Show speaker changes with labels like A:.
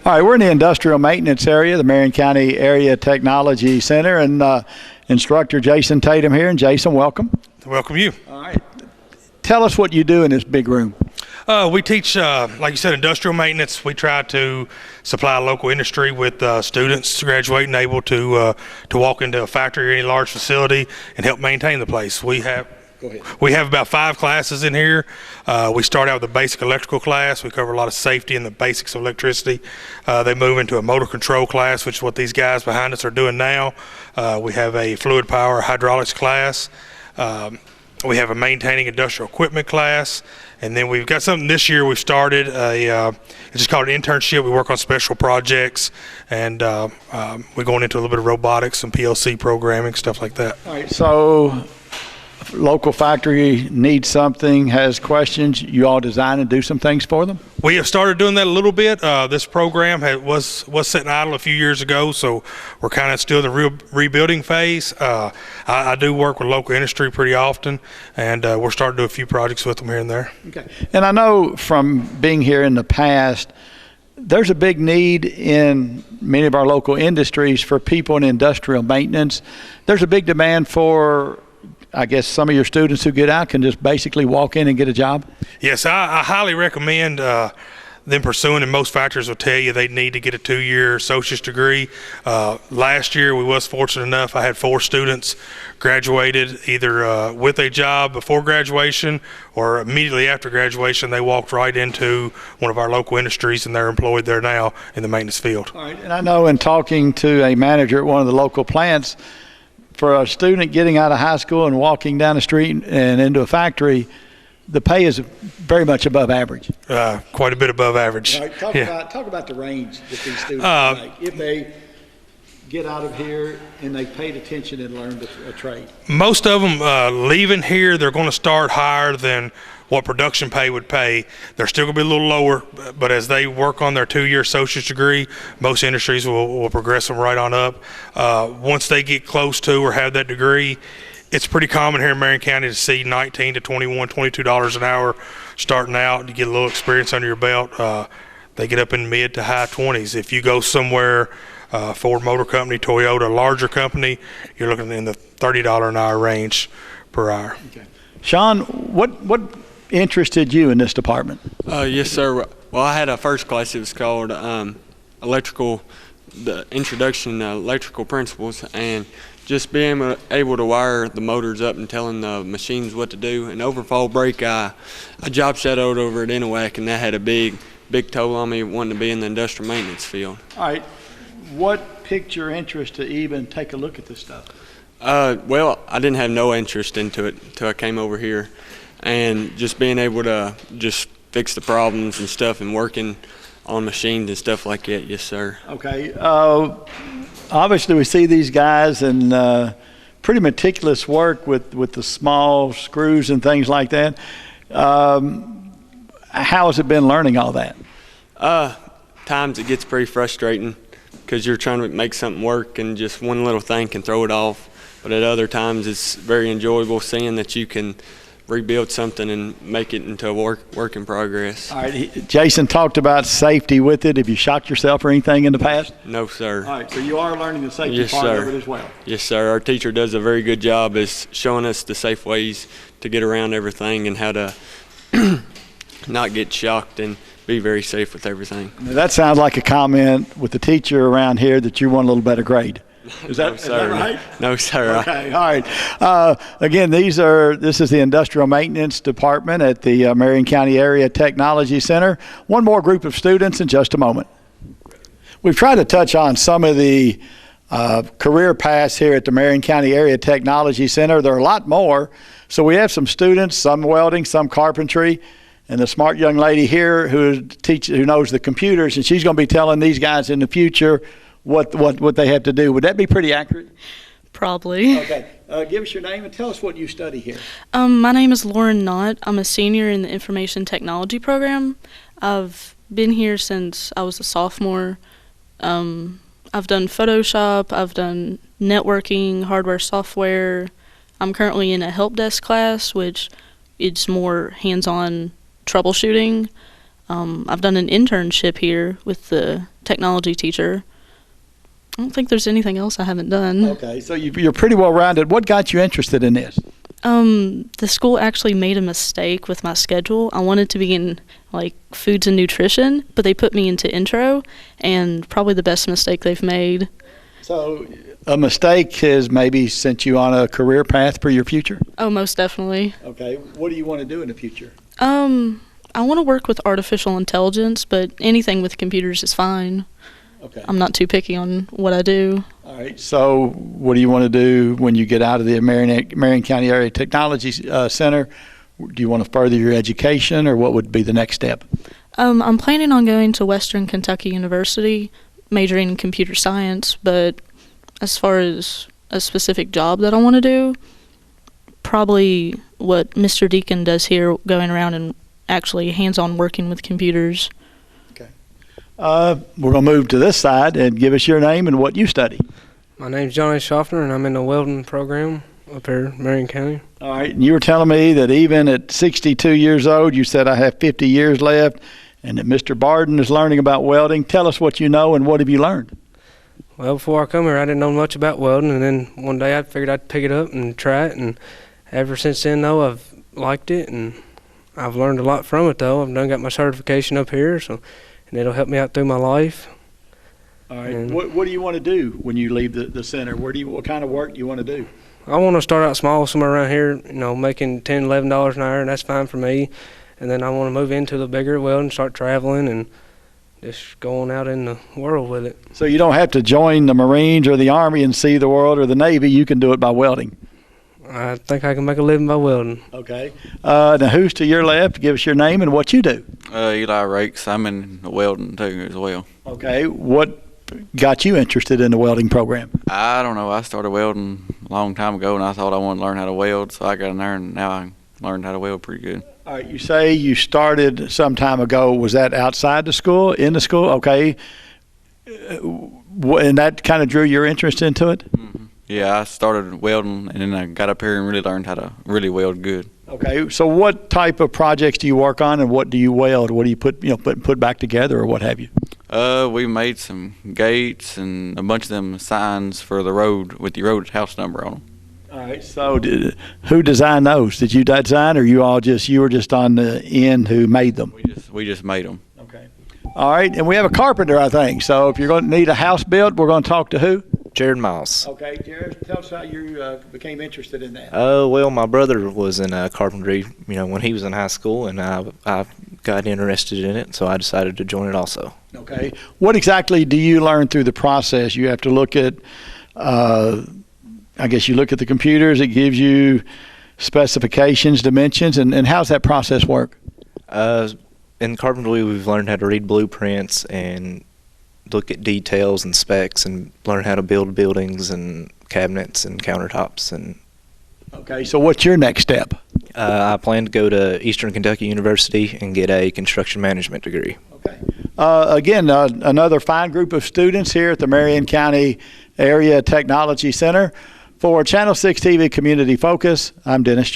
A: All right, we're in the industrial maintenance area, the Marion County Area Technology Center, and instructor Jason Tatum here. And Jason, welcome.
B: Welcome you.
A: All right. Tell us what you do in this big room.
B: We teach, like you said, industrial maintenance. We try to supply local industry with students graduating able to walk into a factory or any large facility and help maintain the place. We have about 5 classes in here. We start out with a basic electrical class. We cover a lot of safety and the basics of electricity. They move into a motor control class, which is what these guys behind us are doing now. We have a fluid power hydraulics class. We have a maintaining industrial equipment class. And then we've got something this year we've started, it's just called an internship. We work on special projects, and we're going into a little bit of robotics and PLC programming, stuff like that.
A: All right, so local factory needs something, has questions, you all design and do some things for them?
B: We have started doing that a little bit. This program was sitting idle a few years ago, so we're kind of still in the rebuilding phase. I do work with local industry pretty often, and we're starting to do a few projects with them here and there.
A: Okay. And I know from being here in the past, there's a big need in many of our local industries for people in industrial maintenance. There's a big demand for, I guess, some of your students who get out can just basically walk in and get a job?
B: Yes, I highly recommend them pursuing, and most factories will tell you they need to get a 2-year associate's degree. Last year we was fortunate enough, I had 4 students graduated either with a job before graduation or immediately after graduation. They walked right into one of our local industries and they're employed there now in the maintenance field.
A: All right, and I know in talking to a manager at one of the local plants, for a student getting out of high school and walking down the street and into a factory, the pay is very much above average.
B: Quite a bit above average.
A: All right, talk about the range that these students make if they get out of here and they paid attention and learned a trade.
B: Most of them leaving here, they're going to start higher than what production pay would pay. They're still going to be a little lower, but as they work on their 2-year associate's degree, most industries will progress them right on up. Once they get close to or have that degree, it's pretty common here in Marion County to see $19 to $21, $22 an hour starting out. You get a little experience under your belt. They get up in mid to high 20s. If you go somewhere, Ford Motor Company, Toyota, larger company, you're looking in the $30 an hour range per hour.
A: Okay. Sean, what interested you in this department?
C: Yes, sir. Well, I had a first class. It was called the Introduction to Electrical Principles, and just being able to wire the motors up and telling the machines what to do. And over fall break, I job shadowed over at Innovac, and that had a big toll on me wanting to be in the industrial maintenance field.
A: All right. What piqued your interest to even take a look at this stuff?
C: Well, I didn't have no interest into it until I came over here. And just being able to just fix the problems and stuff and working on machines and stuff like that, yes, sir.
A: Okay. Obviously, we see these guys and pretty meticulous work with the small screws and things like that. How has it been learning all that?
C: Times it gets pretty frustrating because you're trying to make something work and just one little thing can throw it off. But at other times, it's very enjoyable seeing that you can rebuild something and make it into a work in progress.
A: All right, Jason talked about safety with it. Have you shocked yourself or anything in the past?
C: No, sir.
A: All right, so you are learning the safety
C: yes,
A: part
C: sir.
A: of it as well.
C: Yes, sir. Our teacher does a very good job as showing us the safe ways to get around everything and how to not get shocked and be very safe with everything.
A: Now, that sounds like a comment with the teacher around here that you want a little better grade. Is that,
C: no,
A: is that right?
C: No, sir.
A: Okay, all right. Again, this is the Industrial Maintenance Department at the Marion County Area Technology Center. One more group of students in just a moment. We've tried to touch on some of the career paths here at the Marion County Area Technology Center. There are a lot more. So we have some students, some welding, some carpentry, and the smart young lady here who knows the computers, and she's going to be telling these guys in the future what they have to do. Would that be pretty accurate?
D: Probably.
A: Okay. Give us your name and tell us what you study here.
D: My name is Lauren Knott. I'm a senior in the Information Technology program. I've been here since I was a sophomore. I've done Photoshop, I've done networking, hardware, software. I'm currently in a help desk class, which is more hands-on troubleshooting. I've done an internship here with the technology teacher. I don't think there's anything else I haven't done.
A: Okay, so you're pretty well rounded. What got you interested in this?
D: The school actually made a mistake with my schedule. I wanted to be in like foods and nutrition, but they put me into intro, and probably the best mistake they've made.
A: So a mistake has maybe sent you on a career path for your future?
D: Oh, most definitely.
A: Okay, what do you want to do in the future?
D: I want to work with artificial intelligence, but anything with computers is fine.
A: Okay.
D: I'm not too picky on what I do.
A: All right, so what do you want to do when you get out of the Marion County Area Technology Center? Do you want to further your education, or what would be the next step?
D: I'm planning on going to Western Kentucky University, majoring in computer science, but as far as a specific job that I want to do, probably what Mr. Deacon does here, going around and actually hands-on working with computers.
A: We're going to move to this side and give us your name and what you study.
E: My name's Johnny Schaffner, and I'm in the welding program up here in Marion County.
A: All right, and you were telling me that even at 62 years old, you said I have 50 years left, and that Mr. Barden is learning about welding. Tell us what you know and what have you learned?
E: Well, before I come here, I didn't know much about welding, and then one day I figured I'd pick it up and try it, and ever since then, though, I've liked it, and I've learned a lot from it, though. I've got my certification up here, and it'll help me out through my life.
A: All right. What do you want to do when you leave the center? What kind of work do you want to do?
E: I want to start out small, somewhere around here, making $10, $11 an hour, and that's fine for me. And then I want to move into the bigger welding, start traveling, and just going out in the world with it.
A: So you don't have to join the Marines or the Army and see the world or the Navy. You can do it by welding.
E: I think I can make a living by welding.
A: Okay. Now, who's to your left? Give us your name and what you do.
F: Eli Rakes. I'm in the welding too as well.
A: Okay. What got you interested in the welding program?
F: I don't know. I started welding a long time ago, and I thought I wanted to learn how to weld, so I got in there, and now I learned how to weld pretty good.
A: All right. You say you started some time ago. Was that outside the school, in the school? Okay. And that kind of drew your interest into it?
F: Mm-hmm. Yeah, I started welding, and then I got up here and really learned how to really weld good.
A: Okay, so what type of projects do you work on, and what do you weld? What do you put back together, or what have you?
F: We made some gates and a bunch of them signs for the road with the road house number on them.
A: All right. So, who designed those? Did you design, or you were just on the end who made them?
F: We just made them.
A: Okay. All right, and we have a carpenter, I think. So, if you're going to need a house built, we're going to talk to who?
G: Jared Miles.
A: Okay, Jared, tell us how you became interested in that.
G: Well, my brother was in carpentry, when he was in high school, and I got interested in it, so I decided to join it also.
A: Okay. What exactly do you learn through the process? You have to look at, I guess you look at the computers, it gives you specifications, dimensions, and how's that process work?
G: In carpentry, we've learned how to read blueprints and look at details and specs and learn how to build buildings and cabinets and countertops. And
A: okay, so what's your next step?
G: I plan to go to Eastern Kentucky University and get a construction management degree.
A: Okay. Again, another fine group of students here at the Marion County Area Technology Center. For Channel 6 TV Community Focus, I'm Dennis Jordan.